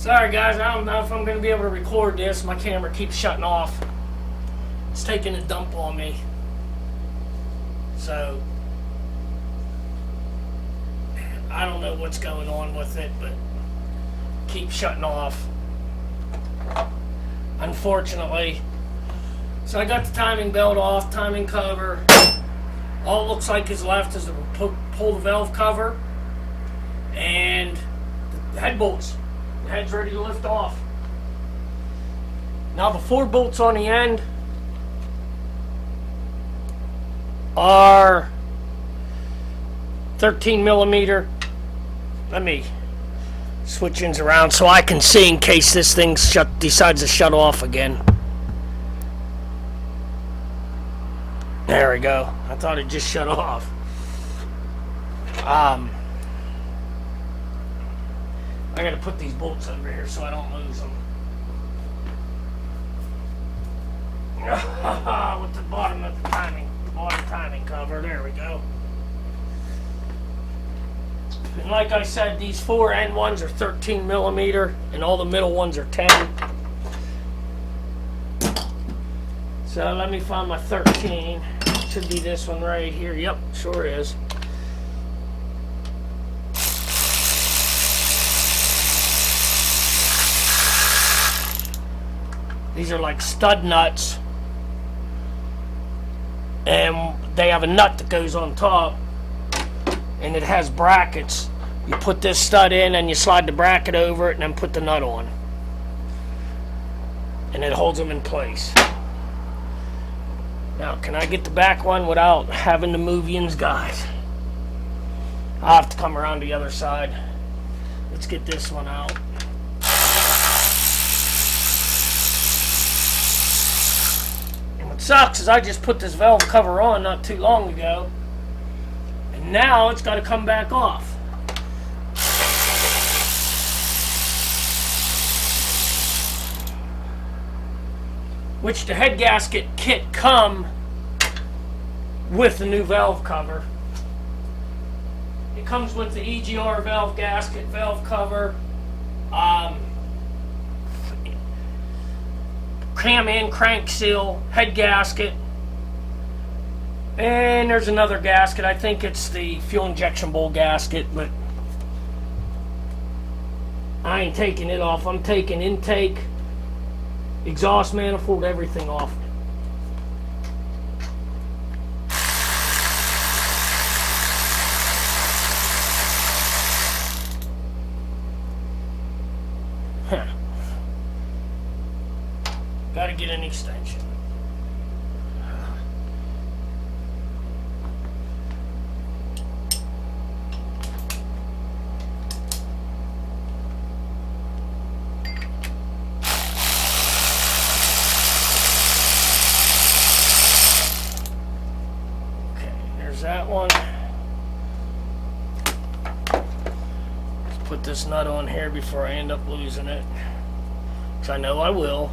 Sorry guys, I don't know if I'm going to be able to record this. My camera keeps shutting off. It's taking a dump on me. So, I don't know what's going on with it, but keeps shutting off. Unfortunately. So I got the timing belt off, timing cover. All it looks like is left is to pull the valve cover and the head bolts. The head's ready to lift off. Now the 4 bolts on the end are 13 millimeter. Let me switch ends around so I can see in case this thing decides to shut off again. There we go. I thought it just shut off. I gotta put these bolts over here so I don't lose them. With the bottom of the timing cover. There we go. And like I said, these 4 end ones are 13 millimeter, and all the middle ones are 10. So let me find my 13. Should be this one right here. Yep, sure is. These are like stud nuts, and they have a nut that goes on top, and it has brackets. You put this stud in and you slide the bracket over it and then put the nut on, and it holds them in place. Now, can I get the back one without having to move yins, guys? I'll have to come around the other side. Let's get this one out. And what sucks is I just put this valve cover on not too long ago, and now it's got to come back off. Which the head gasket kit come with the new valve cover. It comes with the EGR valve gasket, valve cover, cam and crank seal, head gasket, and there's another gasket. I think it's the fuel injection bowl gasket, but I ain't taking it off. I'm taking intake, exhaust manifold, everything off. Gotta get an extension. That one. Let's put this nut on here before I end up losing it, which I know I will.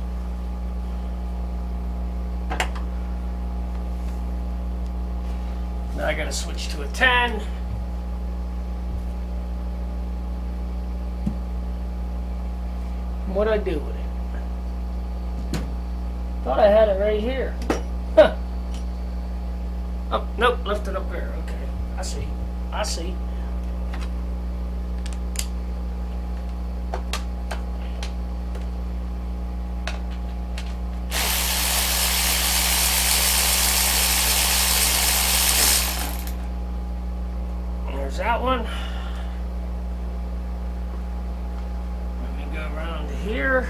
Now I gotta switch to a 10. What'd I do with it? Thought I had it right here. Huh. Oh, nope, left it up there. Okay, I see. I see. There's that one. Let me go around to here.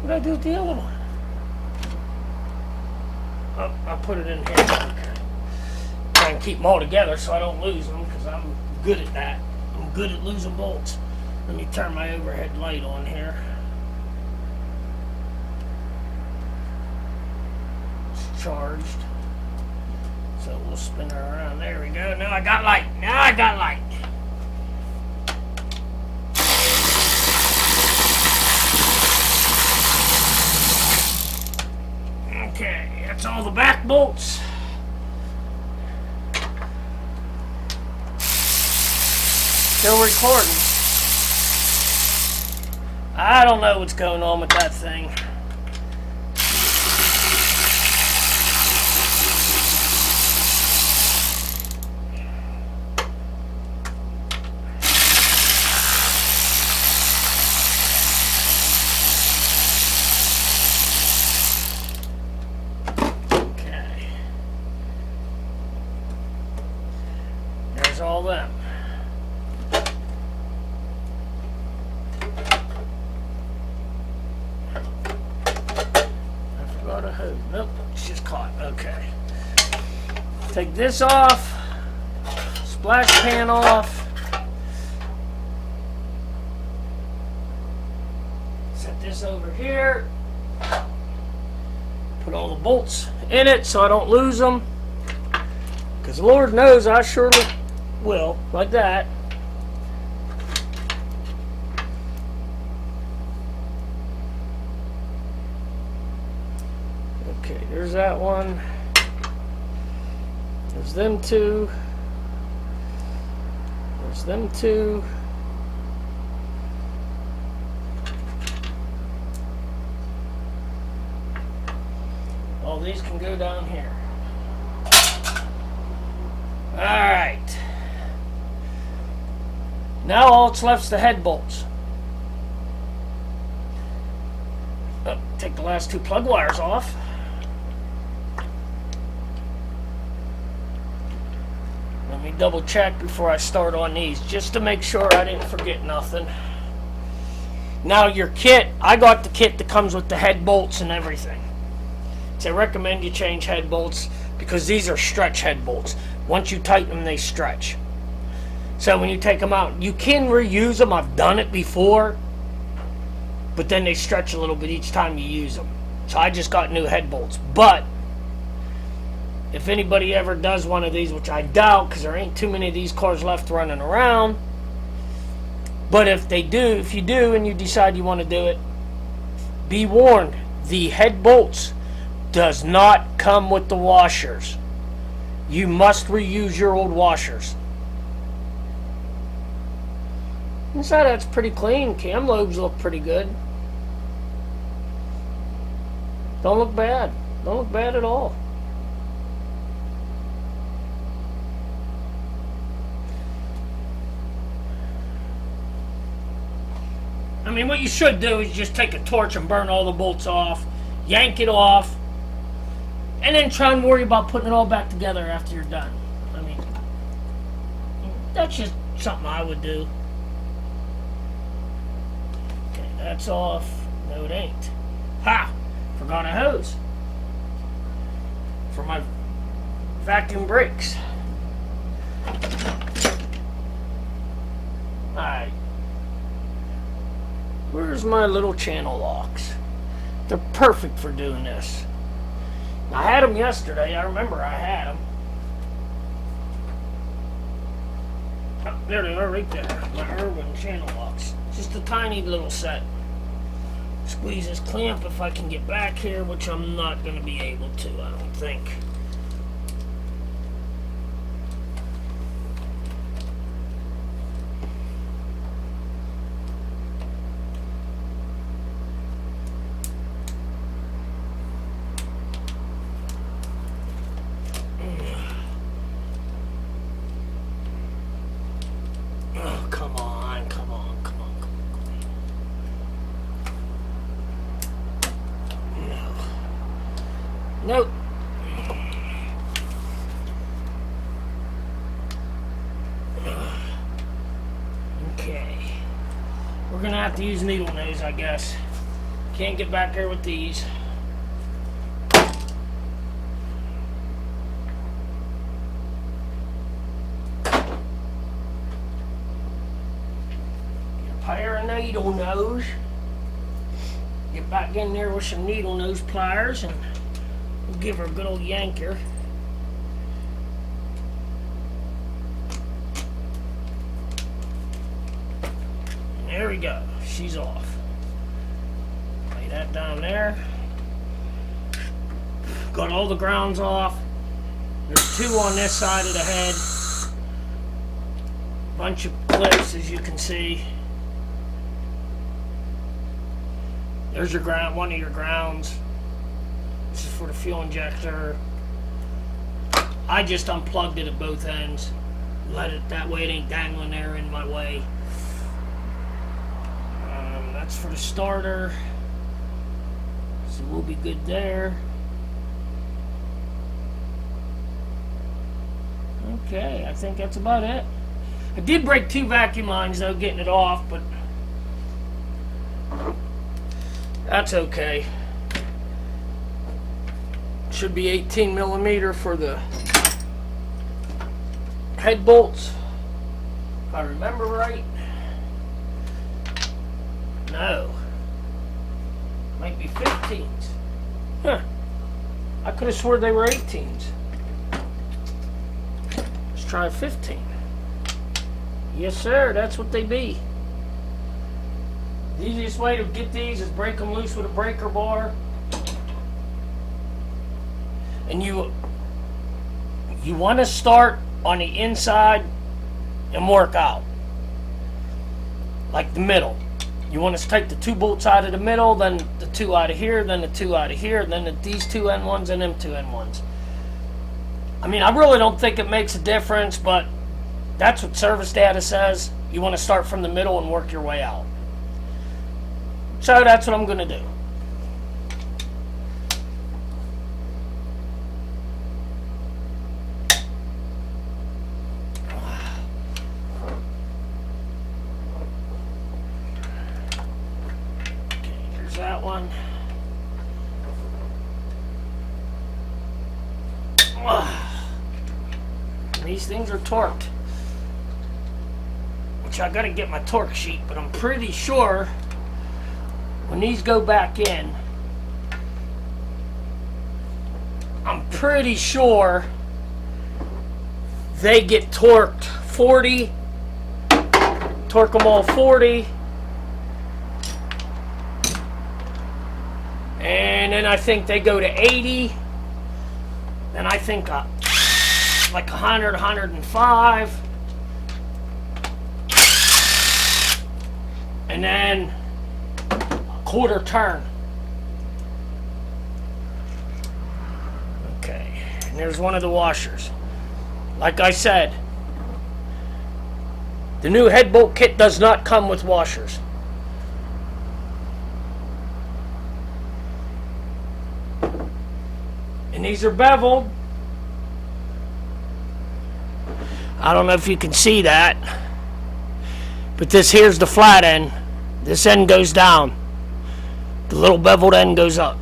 What did I do with the other one? Oh, I'll put it in here. Okay. Try and keep them all together so I don't lose them, because I'm good at that. I'm good at losing bolts. Let me turn my overhead light on here. It's charged. So we'll spin her around. There we go. Now I got light. Now I got light. Okay, that's all the back bolts. Still recording. I don't know what's going on with that thing. Okay. There's all them. Nope, it's just caught. Okay. Take this off. Splash pan off. Set this over here. Put all the bolts in it so I don't lose them. Because Lord knows I surely will. Like that. Okay, there's that one. There's them two. There's them two. All these can go down here. Alright. Now all that's left is the head bolts. Take the last two plug wires off. Let me double check before I start on these, just to make sure I didn't forget nothing. Now your kit, I got the kit that comes with the head bolts and everything. So I recommend you change head bolts because these are stretch head bolts. Once you tighten them, they stretch. So when you take them out, you can reuse them. I've done it before, but then they stretch a little bit each time you use them. So I just got new head bolts. But if anybody ever does one of these, which I doubt because there ain't too many of these cars left running around, but if you do and you decide you want to do it, be warned, the head bolts does not come with the washers. You must reuse your old washers. Inside that's pretty clean. Cam lobes look pretty good. Don't look bad. Don't look bad at all. I mean, what you should do is just take a torch and burn all the bolts off, yank it off, and then try and worry about putting it all back together after you're done. I mean, that's just something I would do. Okay, that's off. No, it ain't. Ha! Forgot a hose for my vacuum brakes. Alright. Where's my little channel locks? They're perfect for doing this. I had them yesterday. I remember I had them. Oh, there they are right there. My Irwin channel locks. Just a tiny little set. Squeeze this clamp if I can get back here, which I'm not going to be able to, I don't think. Oh, come on, come on, come on, come on, come on. No. Nope. Okay. We're going to have to use needle nose, I guess. Can't get back there with these. Pair of needle nose. Get back in there with some needle nose pliers and we'll give her a good old yanker. And there we go. She's off. Lay that down there. Got all the grounds off. There's two on this side of the head. Bunch of loose, as you can see. There's your ground, one of your grounds. This is for the fuel injector. I just unplugged it at both ends. Let it, that way it ain't dangling there in my way. That's for the starter. So we'll be good there. Okay, I think that's about it. I did break 2 vacuum lines though, getting it off, but that's okay. Should be 18 millimeter for the head bolts, if I remember right. No, might be 15s. Huh, I could have swore they were 18s. Let's try a 15. Yes sir, that's what they be. The easiest way to get these is break them loose with a breaker bar. And you want to start on the inside and work out. Like the middle. You want to take the 2 bolts out of the middle, then the 2 out of here, then the 2 out of here, then these 2 N1s and them 2 N1s. I mean, I really don't think it makes a difference, but that's what service data says. You want to start from the middle and work your way out. So that's what I'm going to do. Okay, here's that one. These things are torqued. Which I gotta get my torque sheet, but I'm pretty sure when these go back in, I'm pretty sure they get torqued 40, torque them all 40, and then I think they go to 80, then I think like 100, 105, and then a quarter turn. Okay, and there's one of the washers. Like I said, the new head bolt kit does not come with washers. And these are beveled. I don't know if you can see that, but this here's the flat end. This end goes down. The little beveled end goes up.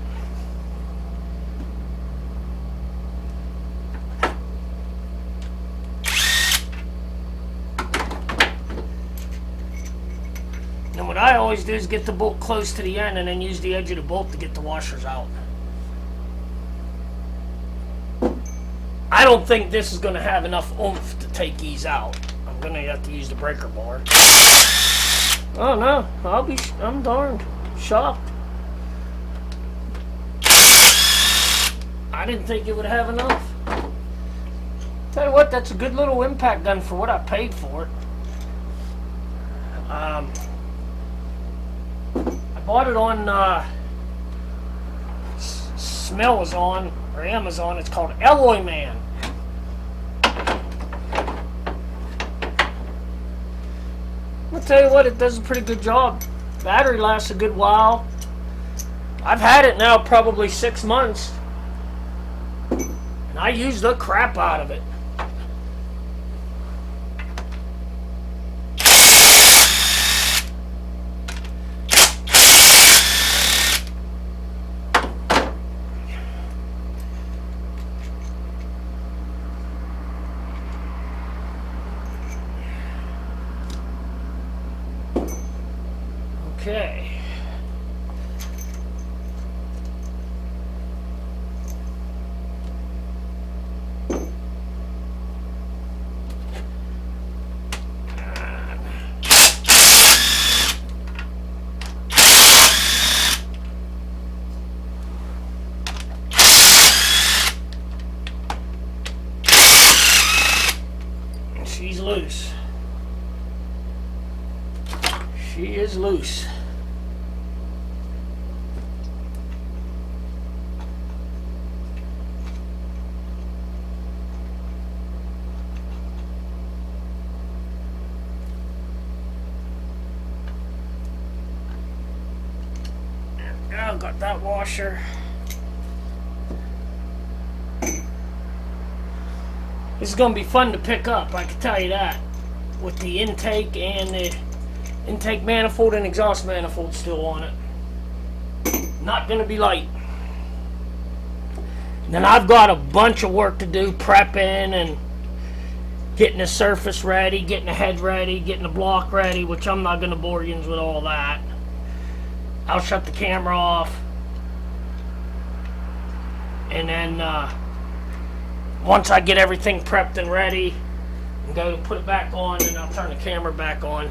And what I always do is get the bolt close to the end and then use the edge of the bolt to get the washers out. I don't think this is going to have enough oomph to take these out. I'm going to have to use the breaker bar. Oh no, I'm darned shocked. I didn't think it would have enough. Tell you what, that's a good little impact gun for what I paid for it. I bought it on Smell was on, or Amazon. It's called Alloy Man. I'll tell you what, it does a pretty good job. Battery lasts a good while. I've had it now probably 6 months, and I use the crap out of it. Okay. She's loose. She is loose. There we go, got that washer. This is going to be fun to pick up, I can tell you that. With the intake and the intake manifold and exhaust manifold still on it. Not going to be light. And then I've got a bunch of work to do, prepping and getting the surface ready, getting the head ready, getting the block ready, which I'm not going to bore you with all that. I'll shut the camera off. And then once I get everything prepped and ready, and go to put it back on, and I'll turn the camera back on.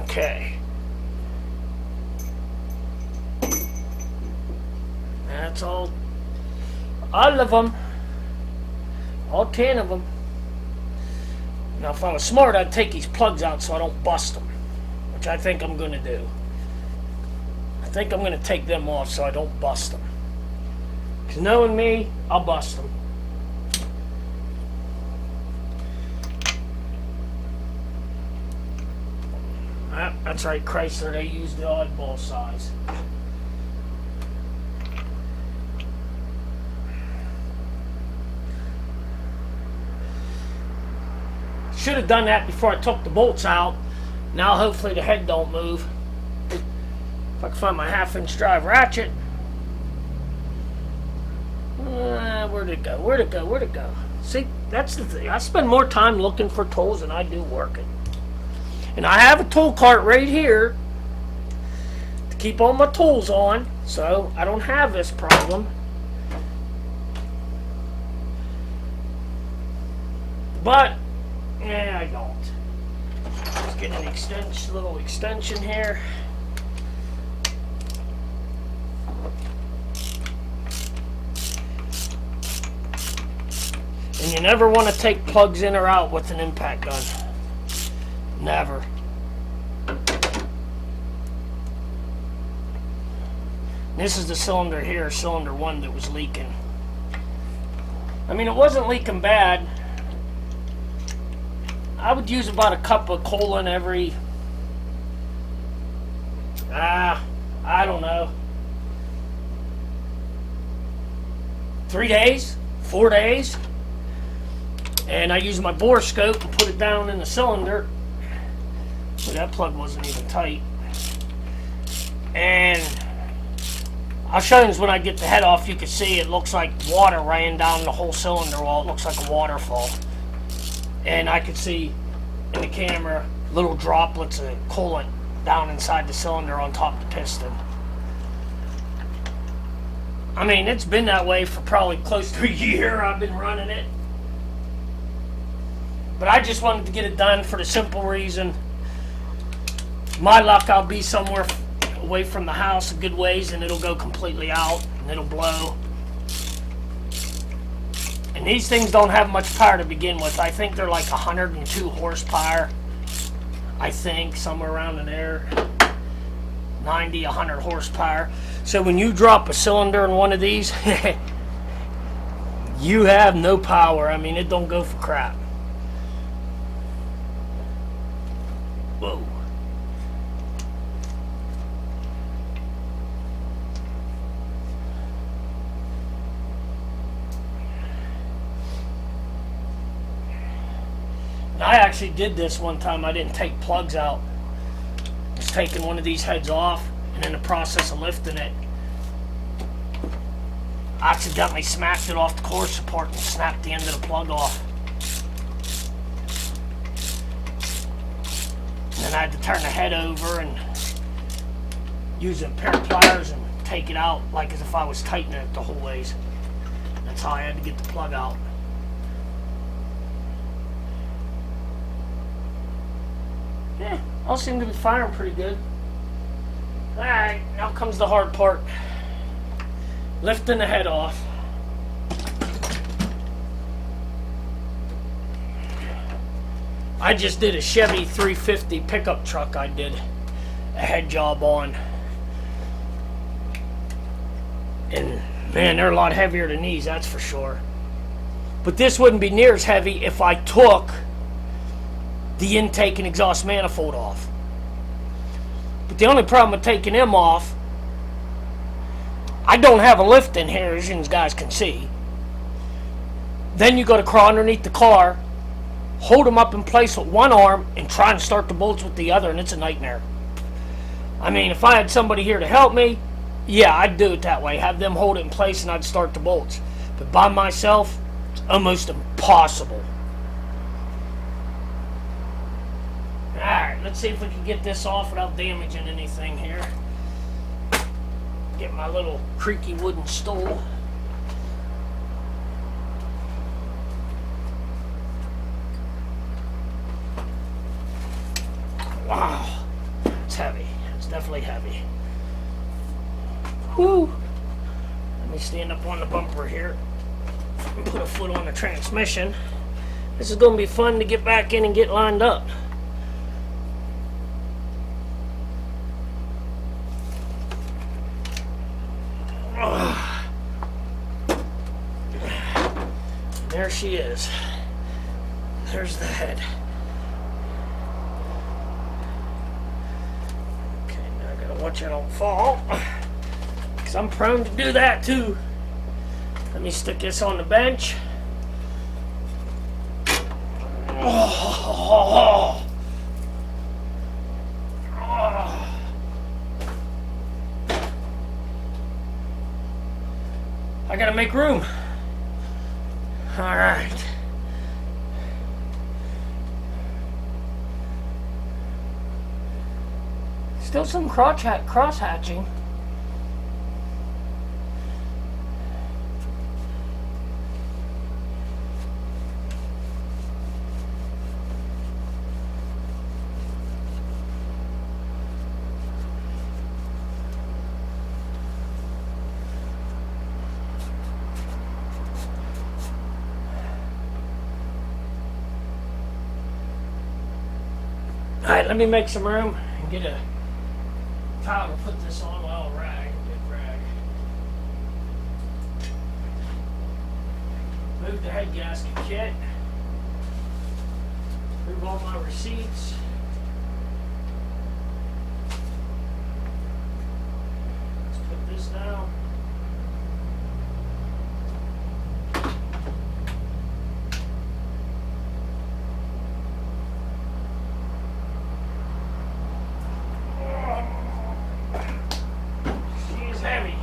Okay. That's all of them. All 10 of them. Now if I was smart, I'd take these plugs out so I don't bust them, which I think I'm going to do. I think I'm going to take them off so I don't bust them. Because knowing me, I'll bust them. That's right, Chrysler, they use the oddball size. Should have done that before I took the bolts out. Now hopefully the head don't move. If I can find my 1/2-inch drive ratchet. Where'd it go? Where'd it go? Where'd it go? See, that's the thing. I spend more time looking for tools than I do working. And I have a tool cart right here to keep all my tools on, so I don't have this problem. But, yeah, I don't. Let's get an extension, little extension here. And you never want to take plugs in or out with an impact gun. Never. This is the cylinder here, cylinder 1, that was leaking. I mean, it wasn't leaking bad. I would use about a cup of coolant every, I don't know, 3 days, 4 days. And I used my bore scope and put it down in the cylinder. So that plug wasn't even tight. And I'll show you this when I get the head off. You can see it looks like water ran down the whole cylinder wall. It looks like a waterfall. And I could see in the camera little droplets of coolant down inside the cylinder on top of the piston. I mean, it's been that way for probably close to a year. I've been running it. But I just wanted to get it done for the simple reason, my luck, I'll be somewhere away from the house a good ways and it'll go completely out and it'll blow. And these things don't have much power to begin with. I think they're like 102 horsepower. I think, somewhere around in there. 90, 100 horsepower. So when you drop a cylinder in one of these, you have no power. I mean, it don't go for crap. Whoa. I actually did this one time. I didn't take plugs out. I was taking one of these heads off, and in the process of lifting it, I accidentally smacked it off the core support and snapped the end of the plug off. And then I had to turn the head over and use a pair of pliers and take it out like as if I was tightening it the whole ways. That's how I had to get the plug out. Yeah, all seem to be firing pretty good. Alright, now comes the hard part. Lifting the head off. I just did a Chevy 350 pickup truck. I did a head job on. And man, they're a lot heavier than these, that's for sure. But this wouldn't be near as heavy if I took the intake and exhaust manifold off. But the only problem with taking them off, I don't have a lift in here, as you guys can see. Then you got to crawl underneath the car, hold them up in place with one arm, and try and start the bolts with the other, and it's a nightmare. I mean, if I had somebody here to help me, yeah, I'd do it that way. Have them hold it in place and I'd start the bolts. But by myself, it's almost impossible. Alright, let's see if we can get this off without damaging anything here. Get my little creaky wooden stool. Wow, it's heavy. It's definitely heavy. Whew. Let me stand up on the bumper here and put a foot on the transmission. This is going to be fun to get back in and get lined up. There she is. There's the head. Okay, now I gotta watch I don't fall, because I'm prone to do that too. Let me stick this on the bench. Oh. Oh. I gotta make room. All right. Still some cross hatching. Alright, let me make some room and get a towel to put this on. Well, rag, good rag. Move the head gasket kit. Move all my receipts. Let's put this down. Heavy.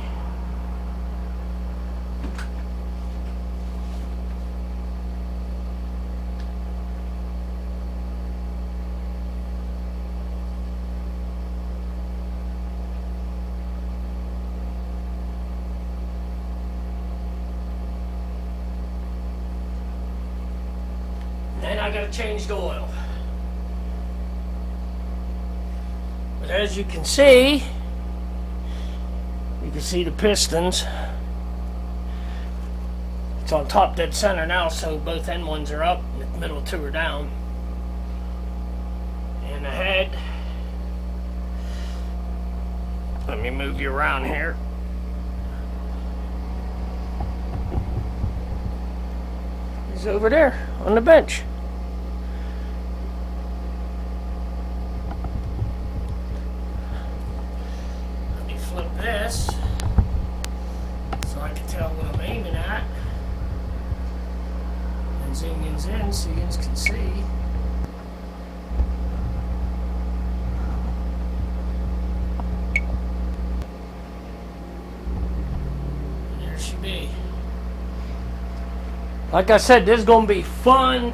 Then I gotta change the oil. But as you can see, you can see the pistons. It's on top dead center now, so both end ones are up, and the middle two are down. And the head. Let me move you around here. He's over there on the bench. Let me flip this so I can tell what I'm aiming at. And zoom in so you guys can see. There she be. Like I said, this is going to be fun.